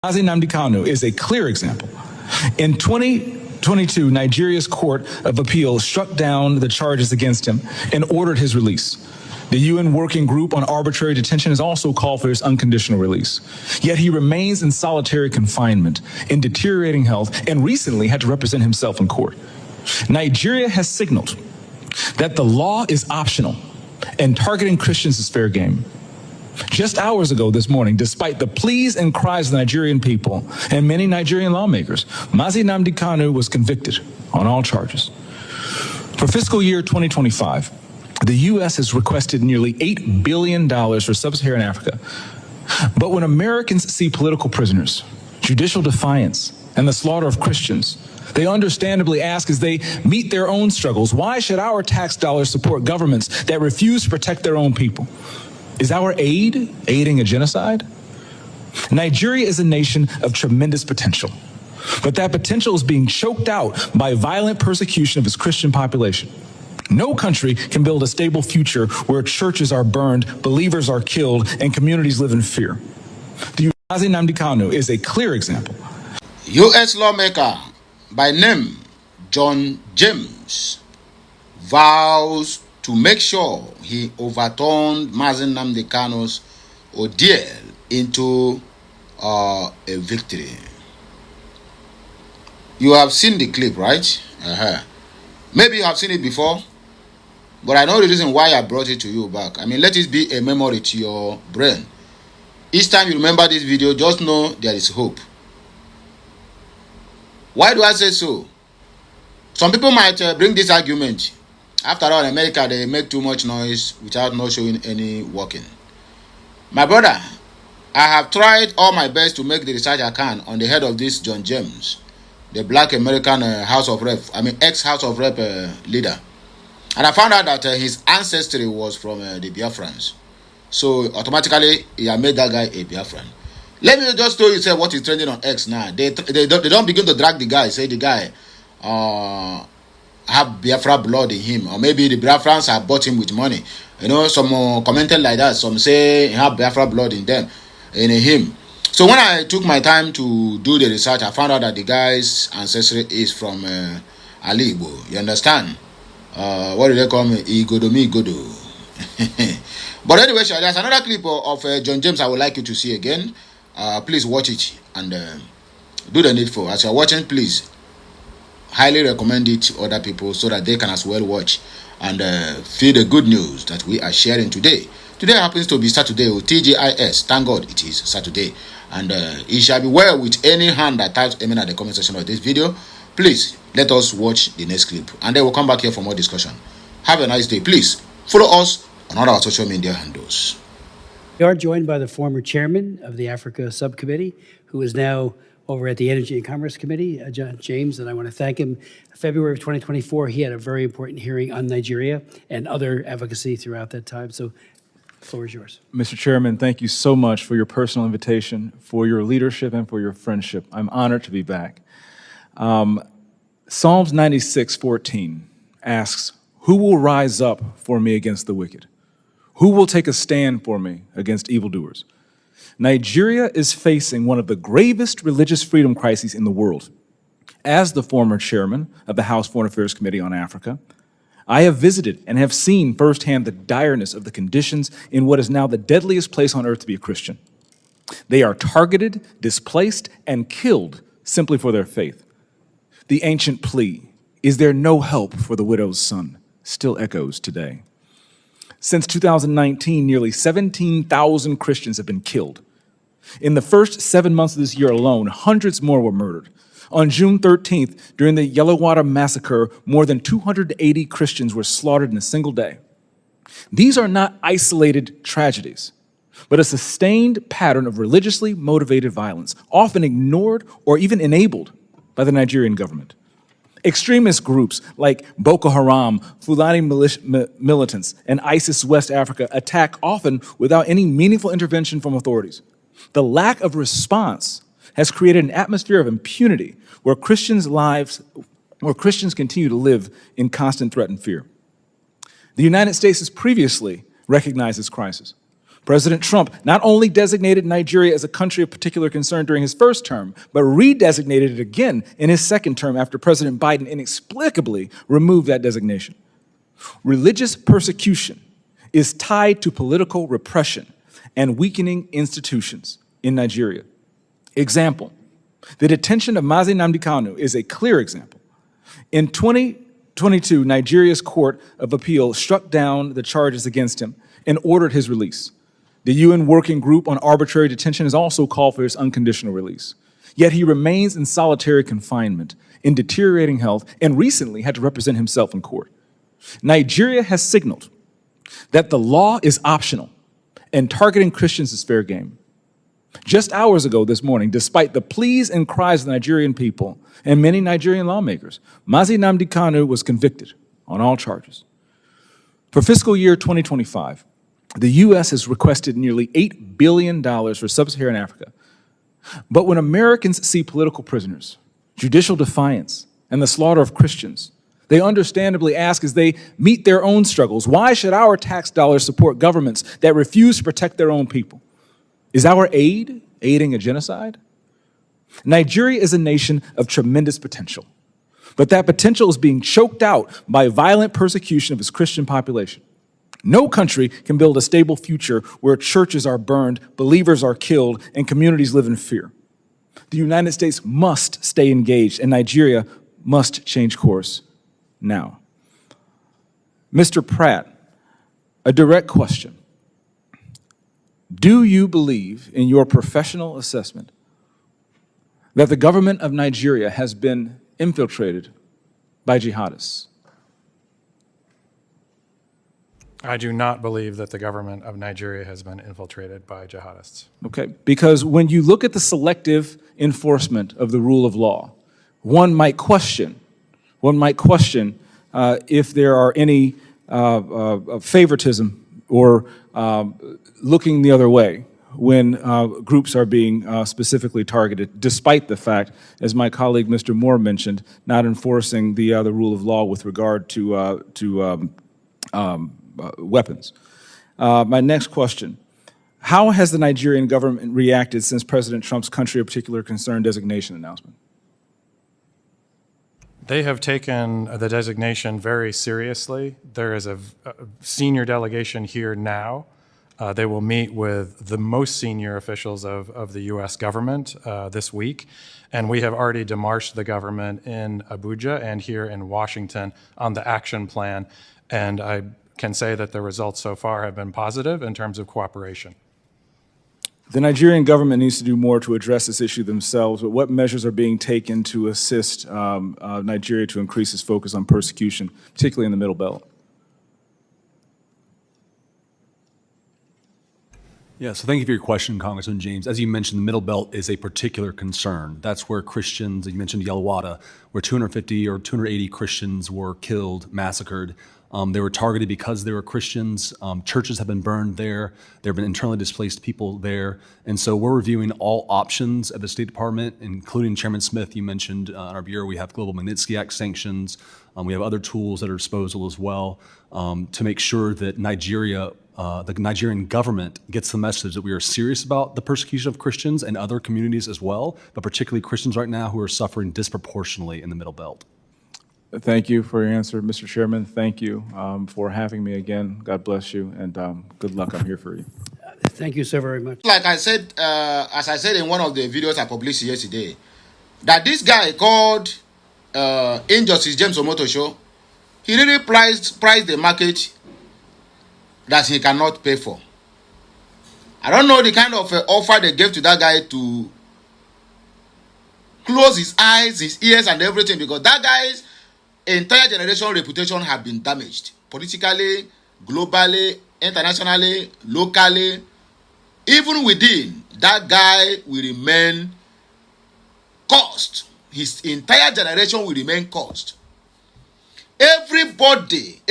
Mazi Namdi Kanu is a clear example. In 2022, Nigeria's Court of Appeal struck down the charges against him and ordered his release. The UN Working Group on Arbitrary Detention has also called for his unconditional release. Yet he remains in solitary confinement, in deteriorating health, and recently had to represent himself in court. Nigeria has signaled that the law is optional and targeting Christians is fair game. Just hours ago this morning, despite the pleas and cries of the Nigerian people and many Nigerian lawmakers, Mazi Namdi Kanu was convicted on all charges. For fiscal year 2025, the U.S. has requested nearly $8 billion for sub-Saharan Africa. But when Americans see political prisoners, judicial defiance, and the slaughter of Christians, they understandably ask as they meet their own struggles, why should our tax dollars support governments that refuse to protect their own people? Is our aid aiding a genocide? Nigeria is a nation of tremendous potential, but that potential is being choked out by violent persecution of its Christian population. No country can build a stable future where churches are burned, believers are killed, and communities live in fear. The Mazi Namdi Kanu is a clear example. U.S. lawmaker by name John James vows to make sure he overturned Mazi Namdi Kanu's ordeal into a victory. You have seen the clip, right? Maybe you have seen it before, but I know the reason why I brought it to you back. I mean, let it be a memory to your brain. Each time you remember this video, just know there is hope. Why do I say so? Some people might bring this argument. After all, in America, they make too much noise without not showing any working. My brother, I have tried all my best to make the research I can on the head of this John James, the black American ex-House of Rep leader. And I found out that his ancestry was from the BIAFRANS. So automatically, he had made that guy a Biafran. Let me just tell you what is trending on X now. They don't begin to drag the guy, say the guy have Biafra blood in him, or maybe the Biafrans have bought him with money. You know, some commented like that. Some say he have Biafra blood in them, in him. So when I took my time to do the research, I found out that the guy's ancestry is from Ali Igbo. You understand? What do they call me? Igodomi Igodo. But anyway, there's another clip of John James I would like you to see again. Please watch it and do the needful. As you're watching, please highly recommend it to other people so that they can as well watch and feel the good news that we are sharing today. Today happens to be Saturday, or TGIS. Thank God it is Saturday. And it shall be well with any hand that types amen at the comment section of this video. Please let us watch the next clip and then we'll come back here for more discussion. Have a nice day. Please follow us on all our social media handles. We are joined by the former chairman of the Africa Subcommittee, who is now over at the Energy and Commerce Committee, John James, and I want to thank him. February of 2024, he had a very important hearing on Nigeria and other advocacy throughout that time. So the floor is yours. Mr. Chairman, thank you so much for your personal invitation, for your leadership, and for your friendship. I'm honored to be back. Psalms 96:14 asks, "Who will rise up for me against the wicked? Who will take a stand for me against evildoers?" Nigeria is facing one of the gravest religious freedom crises in the world. As the former chairman of the House Foreign Affairs Committee on Africa, I have visited and have seen firsthand the direness of the conditions in what is now the deadliest place on earth to be a Christian. They are targeted, displaced, and killed simply for their faith. The ancient plea, "Is there no help for the widow's son?" still echoes today. Since 2019, nearly 17,000 Christians have been killed. In the first 7 months of this year alone, hundreds more were murdered. On June 13th, during the Yellowwater massacre, more than 280 Christians were slaughtered in a single day. These are not isolated tragedies, but a sustained pattern of religiously motivated violence, often ignored or even enabled by the Nigerian government. Extremist groups like Boko Haram, Fulani militants, and ISIS West Africa attack often without any meaningful intervention from authorities. The lack of response has created an atmosphere of impunity where Christians continue to live in constant threat and fear. The United States has previously recognized this crisis. President Trump not only designated Nigeria as a country of particular concern during his first term, but redesignated it again in his second term after President Biden inexplicably removed that designation. Religious persecution is tied to political repression and weakening institutions in Nigeria. Example, the detention of Mazi Namdi Kanu is a clear example. In 2022, Nigeria's Court of Appeal struck down the charges against him and ordered his release. The UN Working Group on Arbitrary Detention has also called for his unconditional release. Yet he remains in solitary confinement, in deteriorating health, and recently had to represent himself in court. Nigeria has signaled that the law is optional and targeting Christians is fair game. Just hours ago this morning, despite the pleas and cries of the Nigerian people and many Nigerian lawmakers, Mazi Namdi Kanu was convicted on all charges. For fiscal year 2025, the U.S. has requested nearly $8 billion for sub-Saharan Africa. But when Americans see political prisoners, judicial defiance, and the slaughter of Christians, they understandably ask as they meet their own struggles, why should our tax dollars support governments that refuse to protect their own people? Is our aid aiding a genocide? Nigeria is a nation of tremendous potential, but that potential is being choked out by violent persecution of its Christian population. No country can build a stable future where churches are burned, believers are killed, and communities live in fear. The United States must stay engaged, and Nigeria must change course now. Mr. Pratt, a direct question. Do you believe, in your professional assessment, that the government of Nigeria has been infiltrated by jihadists? I do not believe that the government of Nigeria has been infiltrated by jihadists. Okay, because when you look at the selective enforcement of the rule of law, one might question if there are any favoritism or looking the other way when groups are being specifically targeted, despite the fact, as my colleague Mr. Moore mentioned, not enforcing the rule of law with regard to weapons. My next question, how has the Nigerian government reacted since President Trump's country of particular concern designation announcement? They have taken the designation very seriously. There is a senior delegation here now. They will meet with the most senior officials of the U.S. government this week, and we have already demarched the government in Abuja and here in Washington on the action plan, and I can say that the results so far have been positive in terms of cooperation. The Nigerian government needs to do more to address this issue themselves, but what measures are being taken to assist Nigeria to increase its focus on persecution, particularly in the Middle Belt? Yeah, so thank you for your question, Congressman James. As you mentioned, the Middle Belt is a particular concern. That's where Christians, you mentioned Yelawada, where 250 or 280 Christians were killed, massacred. They were targeted because they were Christians. Churches have been burned there. There have been internally displaced people there. And so we're reviewing all options at the State Department, including Chairman Smith, you mentioned in our bureau, we have Global Magnitsky Act sanctions. We have other tools at our disposal as well to make sure that Nigeria, the Nigerian government gets the message that we are serious about the persecution of Christians and other communities as well, but particularly Christians right now who are suffering disproportionately in the Middle Belt. Thank you for your answer, Mr. Chairman. Thank you for having me again. God bless you, and good luck. I'm here for you. Thank you so very much. Like I said, as I said in one of the videos I published yesterday, that this guy called Injustice James Omotosho, he really priced the market that he cannot pay for. I don't know the kind of offer they gave to that guy to close his eyes, his ears, and everything, because that guy's entire generation reputation have been damaged politically, globally, internationally, locally. Even within, that guy will remain cursed. His entire generation will remain cursed. Everybody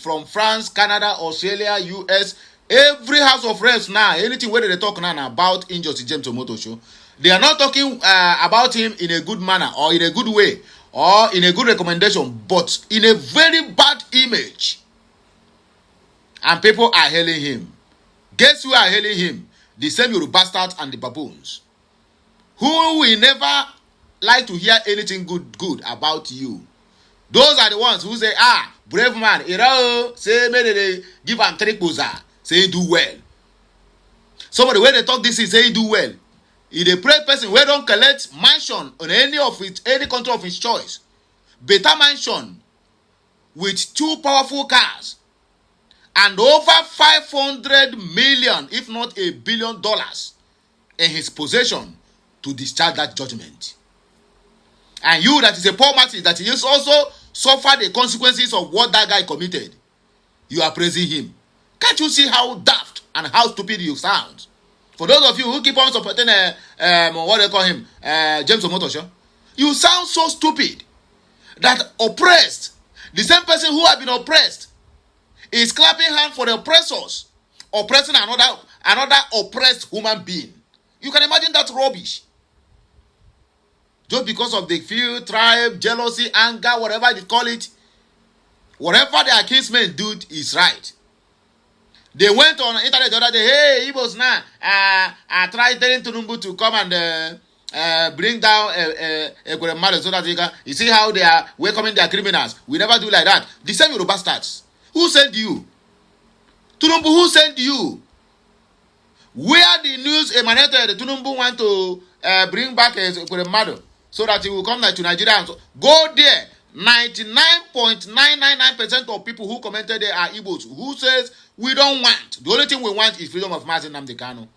from France, Canada, Australia, US, every house of reps now, anything where they talk now about Injustice James Omotosho, they are not talking about him in a good manner or in a good way or in a good recommendation, but in a very bad image. And people are hailing him. Guess who are hailing him? The same Yoruba bastards and the baboons, who will never like to hear anything good about you. Those are the ones who say, brave man, say maybe they give him 3 posa, say do well. Somebody when they talk this is say do well. If a brave person where don't collect mansion on any country of his choice, better mansion with 2 powerful cars and over 500 million, if not $1 billion, in his possession to discharge that judgment. And you that is a poor martyr, that he has also suffered the consequences of what that guy committed, you are praising him. Can't you see how daft and how stupid you sound? For those of you who keep on supporting what they call him, James Omotosho, you sound so stupid that oppressed, the same person who has been oppressed, is clapping hands for the oppressors, oppressing another oppressed human being. You can imagine that rubbish. Just because of the few tribe, jealousy, anger, whatever they call it, whatever the accused men do is right. They went on the internet the other day, hey, Igbos now, I tried telling Tinubu to come and bring down a mother so that you see how they are welcoming their criminals. We never do like that. The same Yoruba bastards. Who sent you? Tinubu, who sent you? Where the news emanated, Tinubu want to bring back a mother so that he will come to Nigeria. And so, go there. 99.999% of people who commented there are Igbos. Who says we don't want? The only thing we want is freedom of Mazi Namdi Kanu.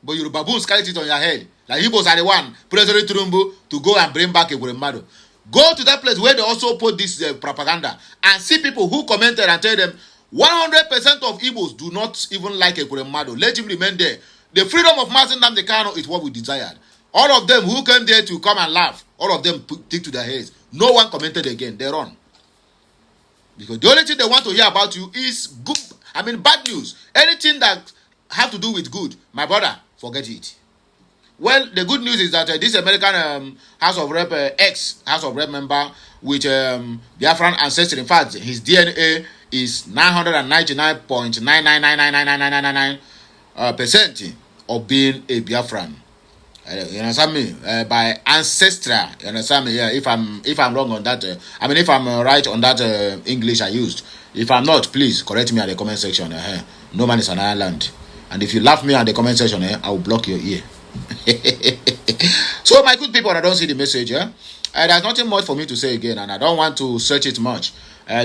But your baboons carry it on your head. Like Igbos are the one, President Tinubu, to go and bring back a Guremado. Go to that place where they also put this propaganda and see people who commented and tell them 100% of Igbos do not even like a Guremado. Let him remain there. The freedom of Mazi Namdi Kanu is what we desired. All of them who came there to come and laugh, all of them take to their heads. No one commented again. They're on. Because the only thing they want to hear about you is good. Bad news. Anything that have to do with good, my brother, forget it. Well, the good news is that this American House of Rep, ex-House of Rep member with Biafran ancestry, in fact, his DNA is 999.9999999% of being a Biafran. You understand me? By ancestry, you understand me? Yeah. If I'm wrong on that, if I'm right on that English I used. If I'm not, please correct me at the comment section. No man is an island, and if you laugh me at the comment section, I will block your ear. So my good people, I don't see the message. There's nothing much for me to say again, and I don't want to search it much.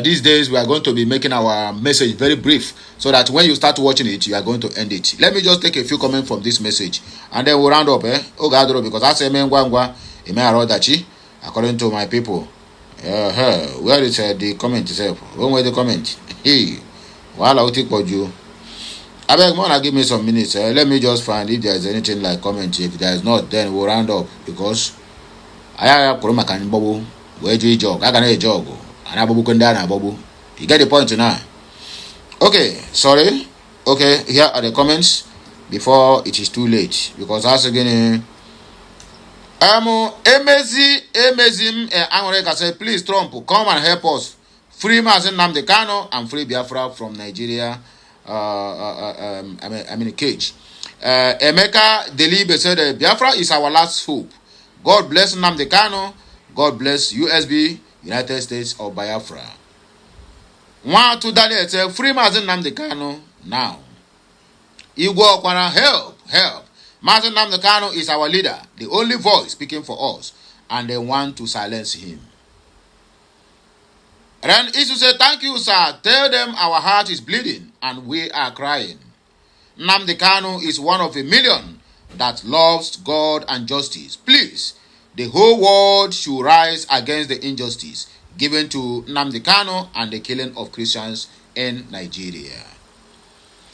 These days we are going to be making our message very brief, so that when you start watching it, you are going to end it. Let me just take a few comments from this message, and then we'll round up. Because I say according to my people. Where is the comment itself? When was the comment? Hey, while I'll take you. I beg Mona, give me some minutes. Let me just find if there is anything like comment. If there is not, then we'll round up, because I have Kuruma can bubble. Where do you jog? I can a jog. And I bubble bubble. You get the point now. Okay, sorry. Okay, here are the comments before it is too late. Because as again, Emezim Angoreka said, please Trump, come and help us. Free Mazi Namdi Kanu and free Biafra from Nigeria. Cage. Emeka Delibe said, Biafra is our last hope. God bless Namdi Kanu. God bless USB, United States of Biafra. One to Daniel said, free Mazi Namdi Kanu now. Igbo Okwana, help. Mazi Namdi Kanu is our leader, the only voice speaking for us, and they want to silence him. Ren Isu said, thank you, sir. Tell them our heart is bleeding and we are crying. Namdi Kanu is one of a million that loves God and justice. Please, the whole world should rise against the injustice given to Namdi Kanu and the killing of Christians in Nigeria.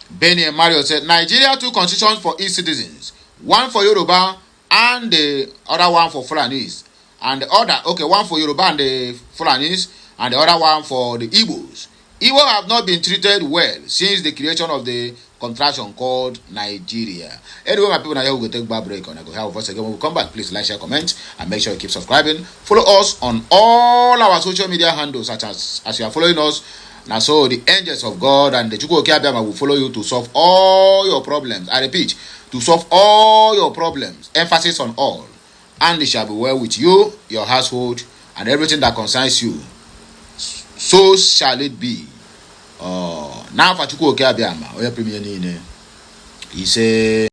Benny and Mario said, Nigeria 2 constitutions for its citizens. One for Yoruba and the other one for Fulanis. And the other, one for Yoruba and the Fulanis, and the other one for the Igbos. Igbo have not been treated well since the creation of the contraction called Nigeria. Anyway, my people, now here we go take a bar break, and I go have us again. When we come back, please like, share, comment, and make sure you keep subscribing. Follow us on all our social media handles, such as you are following us Now, so the angels of God and the Chukwu Okeabiama will follow you to solve all your problems. I repeat, to solve all your problems. Emphasis on all. And it shall be well with you, your household, and everything that concerns you. So shall it be. Now for Chukwu Okeabiama, he say.